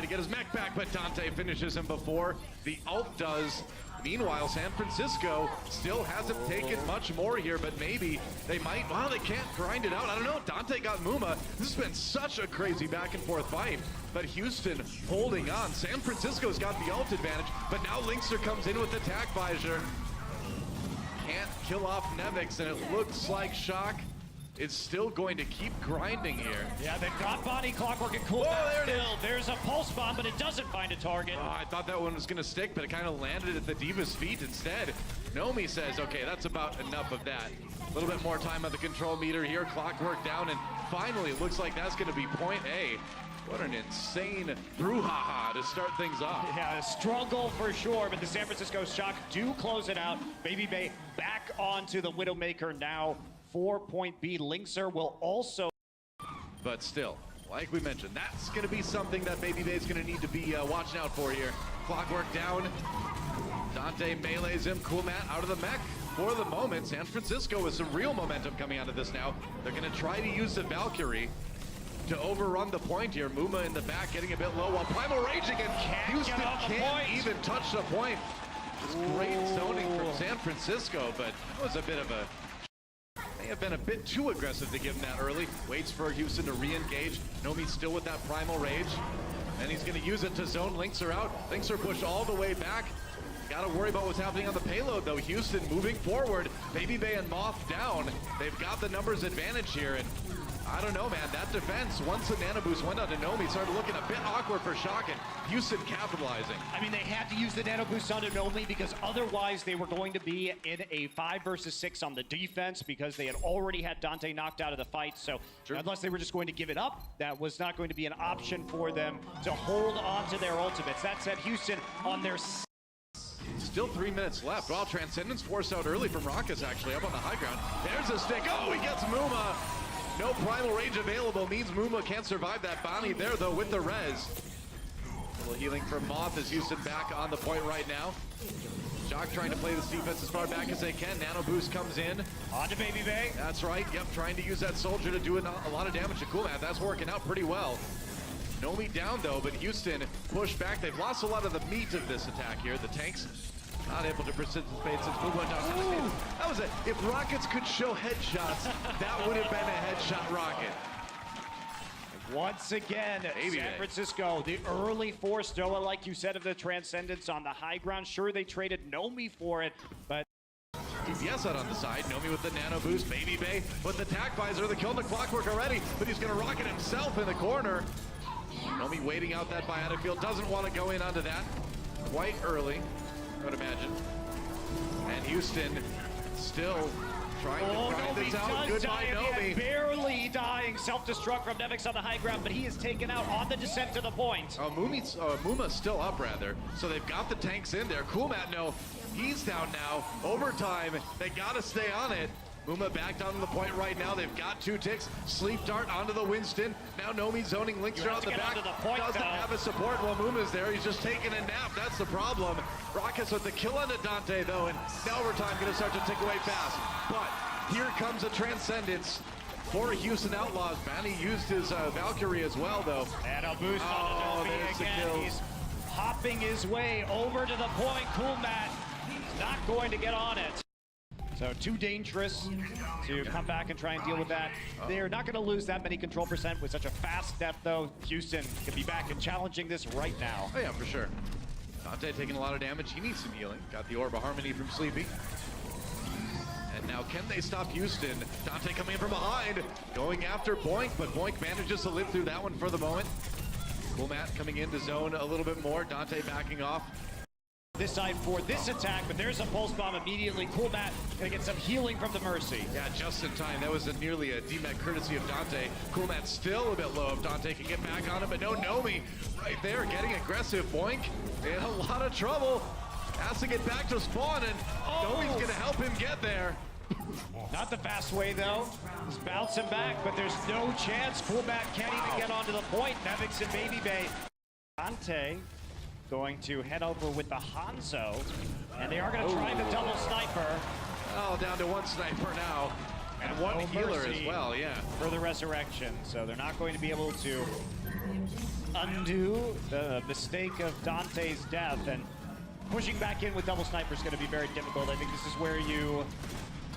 to get his mech back, but Dante finishes him before the ult does. Meanwhile, San Francisco still hasn't taken much more here, but maybe they might. Well, they can't grind it out. I don't know. Dante got Muma. This has been such a crazy back and forth fight, but Houston holding on. San Francisco's got the ult advantage, but now Linkster comes in with the attack visor. Can't kill off Nevix, and it looks like Shock is still going to keep grinding here. Yeah, they've got Bonnie, Clockwork, and Cool. Oh, there it is. There's a pulse bomb, but it doesn't find a target. Oh, I thought that one was going to stick, but it kind of landed at the Diva's feet instead. Nomi says, okay, that's about enough of that. A little bit more time on the control meter here. Clockwork down, and finally it looks like that's going to be point A. What an insane brouhaha to start things off. Yeah, a struggle for sure, but the San Francisco Shock do close it out. Baby Bay back onto the Widowmaker now. 4-point B. Linkster will also... But still, like we mentioned, that's going to be something that Baby Bay is going to need to be watching out for here. Clockwork down. Dante melees him. Cool Matt out of the mech. For the moment, San Francisco with some real momentum coming out of this now. They're going to try to use the Valkyrie to overrun the point here. Muma in the back getting a bit low while Primal raging, and Houston can't even touch the point. Just great zoning from San Francisco, but that was a bit of a... May have been a bit too aggressive to give him that early. Waits for Houston to re-engage. Nomi's still with that Primal Rage. And he's going to use it to zone Linkster out. Linkster pushed all the way back. Got to worry about what's happening on the payload, though. Houston moving forward. Baby Bay and Moth down. They've got the numbers advantage here, and I don't know, man. That defense, once the nano boost went out to Nomi, started looking a bit awkward for Shock, and Houston capitalizing. I mean, they had to use the nano boost on Nomi because otherwise they were going to be in a 5 versus 6 on the defense because they had already had Dante knocked out of the fight. So unless they were just going to give it up, that was not going to be an option for them to hold on to their ultimates. That said, Houston on their... Still 3 minutes left. Well, Transcendence forced out early from Raucus, actually, up on the high ground. There's a stick. Oh, he gets Muma. No Primal Rage available means Muma can't survive that. Bonnie there, though, with the res. A little healing from Moth as Houston back on the point right now. Shock trying to play this defense as far back as they can. Nano boost comes in. On to Baby Bay. That's right. Yep, trying to use that soldier to do a lot of damage to Coolmat. That's working out pretty well. Nomi down, though, but Houston pushed back. They've lost a lot of the meat of this attack here. The tanks not able to participate since Blue went down. Ooh. That was it. If Rockets could show headshots, that would have been a headshot rocket. Once again, Baby San Francisco, the early force, Noah, like you said, of the Transcendence on the high ground. Sure, they traded Nomi for it, but... DPS out on the side. Nomi with the nano boost. Baby Bay with the attack visor. They're killing the Clockwork already, but he's going to rocket himself in the corner. Nomi waiting out that biotic field. Doesn't want to go in onto that quite early, I would imagine. And Houston still trying to grind this out. Goodbye, Nomi. Barely dying. Self-destruct from Nevix on the high ground, but he is taken out on the descent to the point. Muma's still up, rather. So they've got the tanks in there. Coolmat, no. He's down now. Overtime. They got to stay on it. Muma back down to the point right now. They've got 2 ticks. Sleep dart onto the Winston. Now Nomi zoning Linkster out the back. Doesn't have a support while Muma's there. He's just taking a nap. That's the problem. Raucus with the kill on Dante, though, and now overtime going to start to tick away fast. But here comes a Transcendence for Houston Outlaws. Banny used his Valkyrie as well, though. And a boost on the Nomi again. He's hopping his way over to the point. Cool Matt not going to get on it. So too dangerous to come back and try and deal with that. They're not going to lose that many control percent with such a fast step, though. Houston can be back and challenging this right now. Oh, yeah, for sure. Dante taking a lot of damage. He needs some healing. Got the Orb of Harmony from Sleepy. And now can they stop Houston? Dante coming in from behind, going after Boink, but Boink manages to live through that one for the moment. Cool Matt coming into zone a little bit more. Dante backing off. This side for this attack, but there's a pulse bomb immediately. Cool Matt gonna get some healing from the Mercy. Yeah, just in time. That was nearly a DMAC courtesy of Dante. Cool Matt still a bit low if Dante can get back on him, but no, Nomi right there getting aggressive. Boink in a lot of trouble. Has to get back to spawn, and Nomi's gonna help him get there. Not the fast way, though. He's bouncing back, but there's no chance. Cool Matt can't even get onto the point. Nevix and Baby Bay. Dante going to head over with the Hanzo, and they are going to try the double sniper. Oh, down to 1 sniper now, and 1 healer as well, yeah. For the resurrection, so they're not going to be able to undo the mistake of Dante's death, and pushing back in with double sniper is going to be very difficult. I think this is where you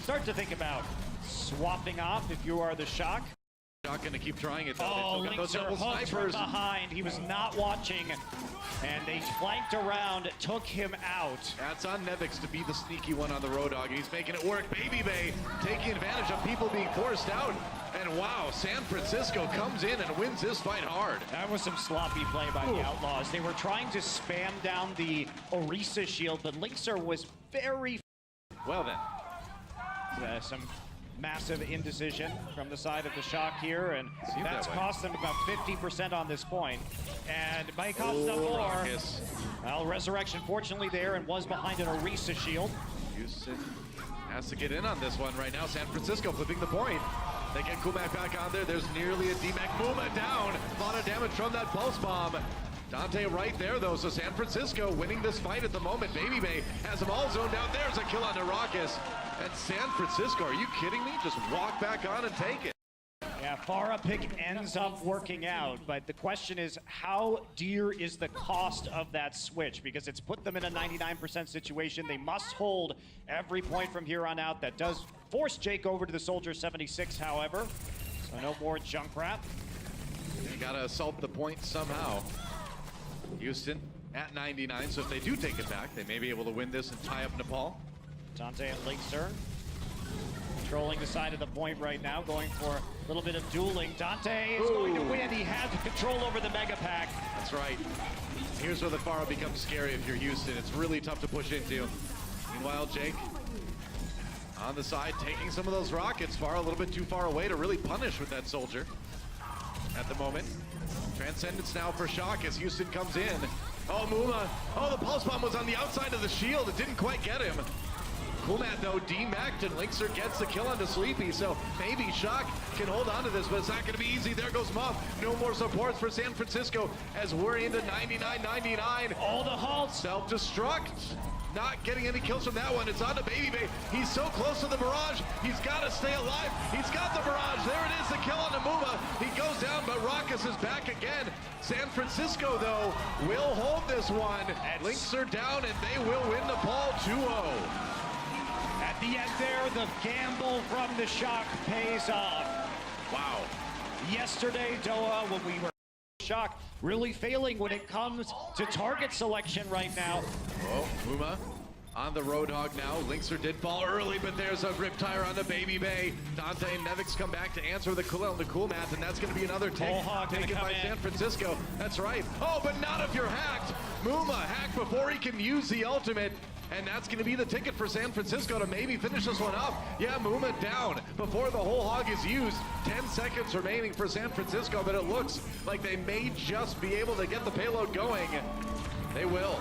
start to think about swapping off if you are the Shock. Not going to keep trying it though. Oh, Linkser hooked from behind. He was not watching, and they flanked around, took him out. That's on Nevix to be the sneaky one on the Roadhog, and he's making it work. Baby Bay taking advantage of people being forced out. And wow, San Francisco comes in and wins this fight hard. That was some sloppy play by the Outlaws. They were trying to spam down the Orisa shield, but Linkser was very... Well then. Some massive indecision from the side of the Shock here, and that's cost them about 50% on this point. And it might cost them more. Raucus. Well, Resurrection fortunately there and was behind an Orisa shield. Houston has to get in on this one right now. San Francisco flipping the point. They get Kumak back on there. There's nearly a D-Mac. Muma down. A lot of damage from that pulse bomb. Dante right there, though, so San Francisco winning this fight at the moment. Baby Bay has them all zoned out. There's a kill on Raucus. And San Francisco, are you kidding me? Just walk back on and take it. Yeah, Farah pick ends up working out, but the question is, how dear is the cost of that switch? Because it's put them in a 99% situation. They must hold every point from here on out. That does force Jake over to the Soldier 76, however. So no more Junkrat. They gotta assault the point somehow. Houston at 99, so if they do take it back, they may be able to win this and tie up Nepal. Dante and Linkser controlling the side of the point right now, going for a little bit of dueling. Dante is going to win. He has control over the Mega Pack. That's right. Here's where the Farah becomes scary if you're Houston. It's really tough to push into. Meanwhile, Jake on the side, taking some of those rockets. Farah a little bit too far away to really punish with that Soldier at the moment. Transcendence now for Shock as Houston comes in. Oh, Muma. Oh, the pulse bomb was on the outside of the shield. It didn't quite get him. Kumat, though, D-Mac'd, and Linkser gets the kill onto Sleepy, so maybe Shock can hold on to this, but it's not going to be easy. There goes Muff. No more supports for San Francisco as we're into 99-99. All the halts. Self-destruct. Not getting any kills from that one. It's on to Baby Bay. He's so close to the barrage. He's got to stay alive. He's got the barrage. There it is, the kill on Muma. He goes down, but Raucus is back again. San Francisco, though, will hold this one. Linkser down, and they will win Nepal 2-0. At the end there, the gamble from the Shock pays off. Wow. Yesterday, Doha, when we were Shock, really failing when it comes to target selection right now. Oh, Muma on the Roadhog now. Linkser did fall early, but there's a Riptire on the Baby Bay. Dante and Nevix come back to answer the cool on the cool math, and that's going to be another take taken by San Francisco. That's right. Oh, but not if you're hacked. Muma hacked before he can use the ultimate. And that's going to be the ticket for San Francisco to maybe finish this one up. Yeah, Muma down before the whole hog is used. 10 seconds remaining for San Francisco, but it looks like they may just be able to get the payload going. They will.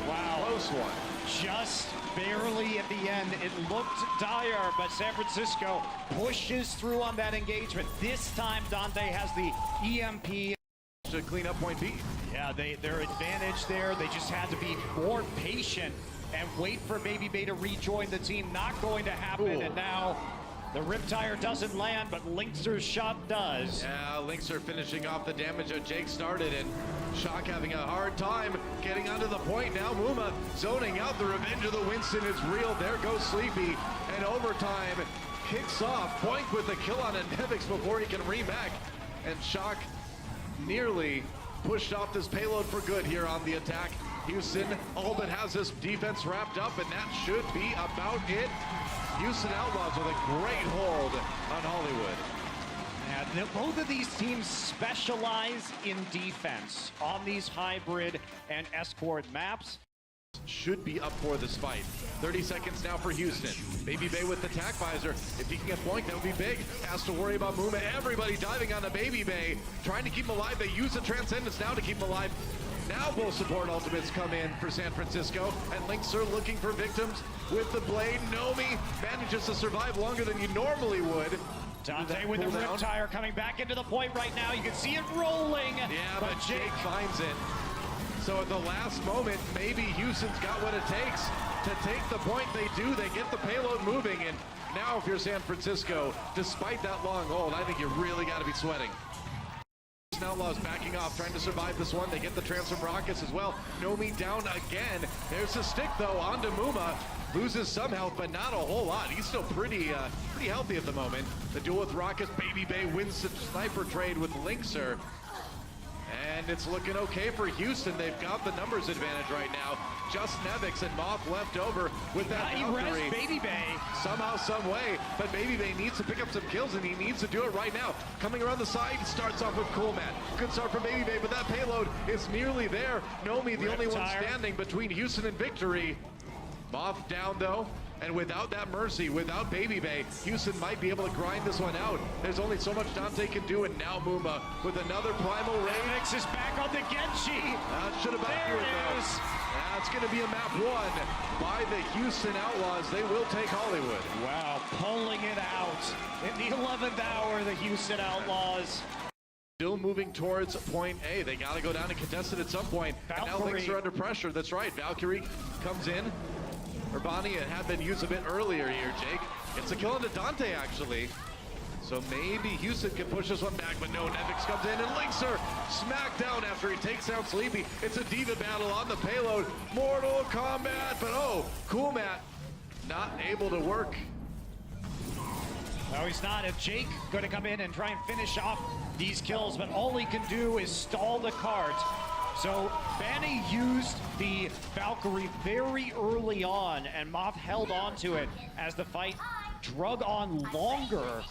Wow. Close one. Just barely at the end. It looked dire, but San Francisco pushes through on that engagement. This time, Dante has the EMP. To clean up point B. Yeah, their advantage there. They just had to be more patient and wait for Baby Bay to rejoin the team. Not going to happen. And now the Riptire doesn't land, but Linkser's shot does. Yeah, Linkser finishing off the damage that Jake started, and Shock having a hard time getting onto the point. Now Muma zoning out. The revenge of the Winston is real. There goes Sleepy, and overtime kicks off. Point with the kill on Nevix before he can remake, and Shock nearly pushed off this payload for good here on the attack. Houston all but has this defense wrapped up, and that should be about it. Houston Outlaws with a great hold on Hollywood. Yeah, both of these teams specialize in defense on these hybrid and escort maps. Should be up for this fight. 30 seconds now for Houston. Baby Bay with the tack visor. If he can get point, that would be big. Has to worry about Muma. Everybody diving on the Baby Bay, trying to keep him alive. They use the Transcendence now to keep him alive. Now both support ultimates come in for San Francisco, and Linkser looking for victims with the blade. Nomi manages to survive longer than you normally would. Dante with the Riptire coming back into the point right now. You can see it rolling. Yeah, but Jake finds it. So at the last moment, maybe Houston's got what it takes to take the point. They do. They get the payload moving. And now if you're San Francisco, despite that long hold, I think you really got to be sweating. Outlaws backing off, trying to survive this one. They get the transfer from Rockets as well. Nomi down again. There's a stick though onto Muma. Loses some health, but not a whole lot. He's still pretty healthy at the moment. The duel with Rockets, Baby Bay wins the sniper trade with Linkser. And it's looking okay for Houston. They've got the numbers advantage right now. Just Nevix and Moth left over with that Valkyrie. Baby Bay. Somehow, some way, but Baby Bay needs to pick up some kills, and he needs to do it right now. Coming around the side, starts off with Cool Matt. Good start from Baby Bay, but that payload is nearly there. Nomi, the only one standing between Houston and victory. Moth down though, and without that Mercy, without Baby Bay, Houston might be able to grind this one out. There's only so much Dante can do, and now Muma with another primal raid. Nevix is back on the Genji. That should have been accurate though. That's going to be a map won by the Houston Outlaws. They will take Hollywood. Wow, pulling it out in the 11th hour, the Houston Outlaws. Still moving towards point A. They got to go down and contest it at some point. Valkyrie. And now Lynx are under pressure. That's right. Valkyrie comes in. Urbani had been used a bit earlier here, Jake. It's a kill into Dante, actually. So maybe Houston can push this one back, but no, Nevix comes in and links her smacked down after he takes down Sleepy. It's a diva battle on the payload. Mortal Kombat, but oh, Cool Matt not able to work. No, he's not. If Jake going to come in and try and finish off these kills, but all he can do is stall the cart. So Banny used the Valkyrie very early on, and Moth held on to it as the fight drug on longer.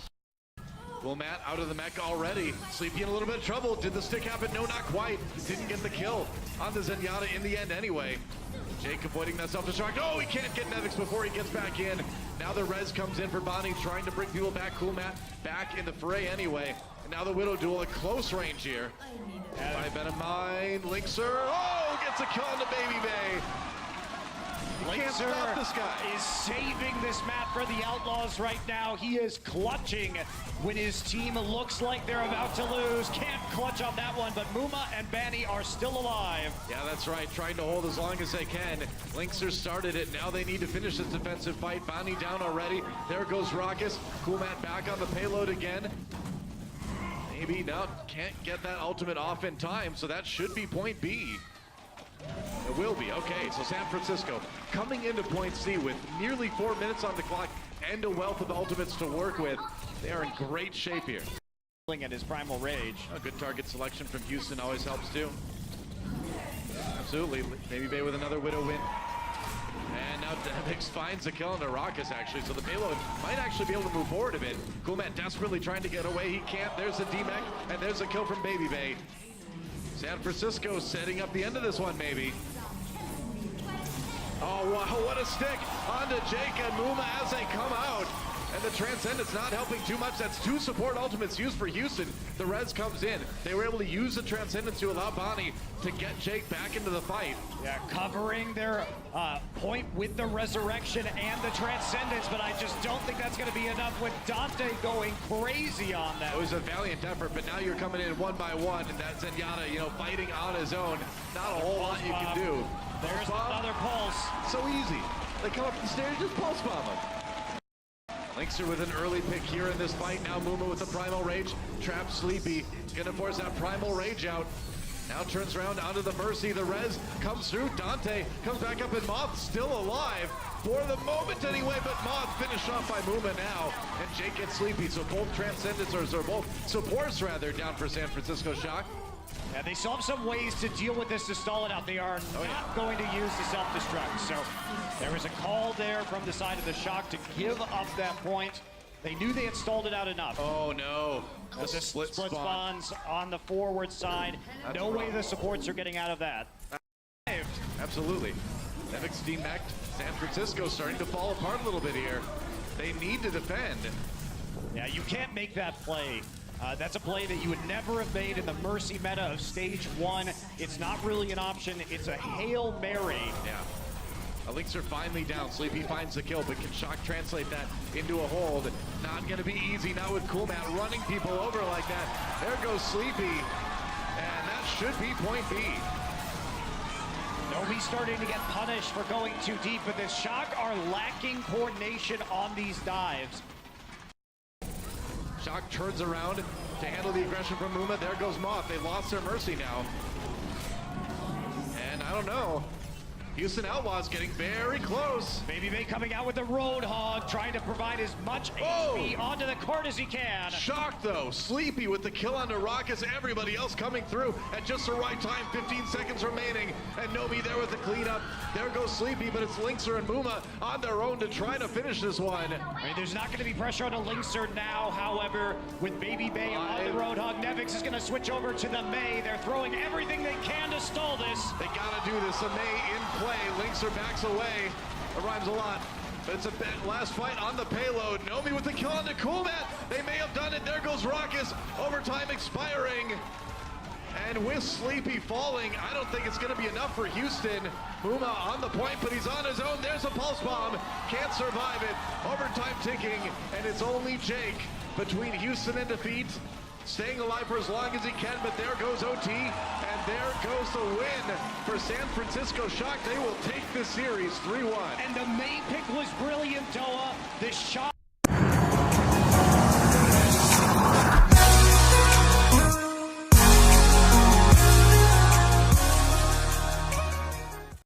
Cool Matt out of the mech already. Sleepy in a little bit of trouble. Did the stick happen? No, not quite. Didn't get the kill on the Zenyatta in the end anyway. Jake avoiding that self-destruct. Oh, he can't get Nevix before he gets back in. Now the res comes in for Bonnie, trying to bring people back. Cool Matt back in the fray anyway. And now the Widow duel at close range here. By Benamine, Linkser. Oh, gets a kill on the Baby Bay. Can't stop this guy. Is saving this map for the Outlaws right now. He is clutching when his team looks like they're about to lose. Can't clutch on that one, but Muma and Banny are still alive. Yeah, that's right. Trying to hold as long as they can. Linkser started it. Now they need to finish this defensive fight. Banny down already. There goes Raucus. Cool Matt back on the payload again. Maybe now can't get that ultimate off in time, so that should be point B. It will be. Okay, so San Francisco coming into point C with nearly 4 minutes on the clock and a wealth of ultimates to work with. They are in great shape here. At his primal rage. A good target selection from Houston always helps too. Absolutely. Baby Bay with another Widow win. And now Devix finds a kill into Raucus actually, so the payload might actually be able to move forward a bit. Cool Matt desperately trying to get away. He can't. There's a D-Mech, and there's a kill from Baby Bay. San Francisco setting up the end of this one, maybe. Oh, wow, what a stick onto Jake and Muma as they come out. And the Transcendence not helping too much. That's 2 support ultimates used for Houston. The res comes in. They were able to use the Transcendence to allow Bonnie to get Jake back into the fight. Yeah, covering their point with the Resurrection and the Transcendence, but I just don't think that's going to be enough with Dante going crazy on that. It was a valiant effort, but now you're coming in one by one, and that Zenyatta, you know, fighting on his own. Not a whole lot you can do. There's another pulse. So easy. They come up the stairs, just pulse bomb them. Linkser with an early pick here in this fight. Now Muma with the Primal Rage. Trapped Sleepy. Gonna force that Primal Rage out. Now turns around onto the Mercy. The res comes through. Dante comes back up and Moth still alive. For the moment anyway, but Moth finished off by Muma now. And Jake gets Sleepy. So both Transcendents, or both supports rather, down for San Francisco Shock. Yeah, they still have some ways to deal with this to stall it out. They are not going to use the self-destruct. So there was a call there from the side of the Shock to give up that point. They knew they had stalled it out enough. Oh no. The split spawns on the forward side. That's no way the supports are getting out of that. Absolutely. Nevix D-Mech. San Francisco starting to fall apart a little bit here. They need to defend. Yeah, you can't make that play. That's a play that you would never have made in the Mercy meta of stage 1. It's not really an option. It's a Hail Mary. Yeah. Linkser finally down. Sleepy finds the kill, but can Shock translate that into a hold? Not going to be easy now with Cool Matt running people over like that. There goes Sleepy, and that should be point B. Nobody's starting to get punished for going too deep, but the Shock are lacking coordination on these dives. Shock turns around, to handle the aggression from Muma. There goes Moth. They lost their Mercy now. And I don't know. Houston Outlaws getting very close. Baby Bay coming out with the Roadhog, trying to provide as much HP onto the court as he can. Shocked though, Sleepy with the kill onto Raucus, everybody else coming through at just the right time, 15 seconds remaining, and Nomi there with the cleanup. There goes Sleepy, but it's Linkser and Muma on their own to try to finish this one. I mean, there's not going to be pressure on a Linkser now, however, with Baby Bay on the Roadhog. Nevix is going to switch over to the Mei. They're throwing everything they can to stall this. They gotta do this, a Mei in play. Linkser backs away. That rhymes a lot. But it's a last fight on the payload. Nomi with the kill on the Coolmat. They may have done it. There goes Raucus. Overtime expiring. And with Sleepy falling, I don't think it's going to be enough for Houston. Muma on the point, but he's on his own. There's a pulse bomb. Can't survive it. Overtime ticking. And it's only Jake between Houston and defeat. Staying alive for as long as he can, but there goes OT, and there goes the win for San Francisco Shock. They will take this series 3-1. And the main pick was brilliant, Doa. The shot